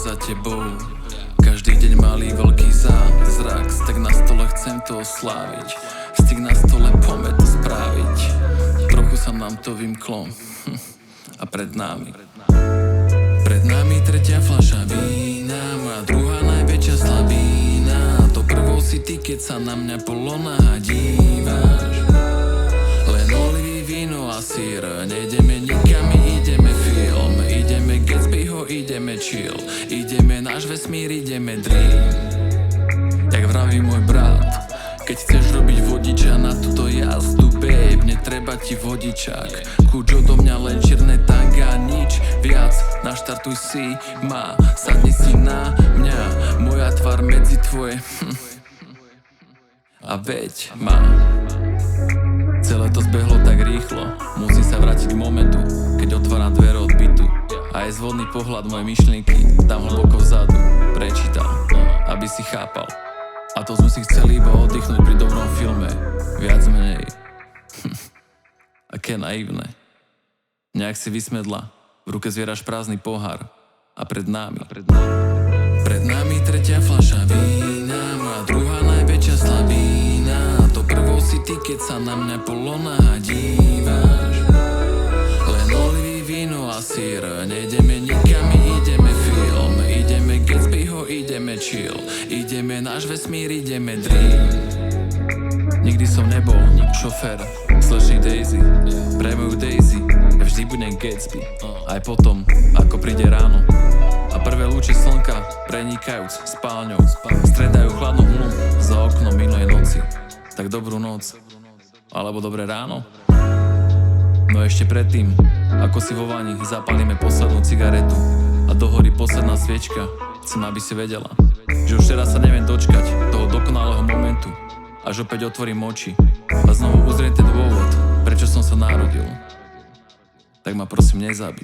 za tebou. Každý deň malý veľký zázrak, tak na stole chcem to osláviť. Styk na stole, poďme to spraviť. Trochu sa nám to vymklo a pred nami tretia fľaša vína, moja druhá najväčšia slavína. To prvou si ty, keď sa na mňa polonáha díváš. Len olivy, víno a sír, nejdeme nikam, ideme film. Ideme Gatsbyho, ideme chill. Ideme náš vesmír, ideme dream. Jak vraví môj brat, keď chceš robiť vodiča na túto jazdu, babe, netreba ti vodičák. Kúč odo mňa len čierne tanga, nič viac. Naštartuj si ma, sadni si na mňa, moja tvár medzi tvoje a veď ma. Celé to zbehlo tak rýchlo, musím sa vrátiť k momentu, keď otváram dvere od bytu. A je zvodný pohľad moje myšlienky, tam hlboko vzadu prečítal, aby si chápal. A to sme si chceli iba oddychnúť pri dobrom filme, viac menej. Aké naivné. Nejak si vysmedla, v ruke zvieraš prázdny pohár. A pred nami tretia fľaša vína, moja druhá najväčšia slavína. To prvou si ty, keď sa na mňa polonáha díváš. Len olivy, víno a sír, nejdeme nikam, ideme film. Ideme Gatsbyho, ideme chill. Ideme náš vesmír, ideme dream. Nikdy som nebol šofér slečnej Daisy, pre moju Daisy ja vždy budem Gatsby. Aj potom, ako príde ráno a prvé lúče slnka prenikajúc spálňou stredajú chladnú hmlu za oknom minulej noci. Tak dobrú noc, alebo dobré ráno. No ešte predtým, ako si vo vani zapálime poslednú cigaretu a dohorí posledná sviečka, chcem, aby si vedela, že už teraz sa neviem dočkať toho dokonalého momentu, až opäť otvorím oči a znovu uzriem ten dôvod, prečo som sa narodil. Tak ma prosím nezabi.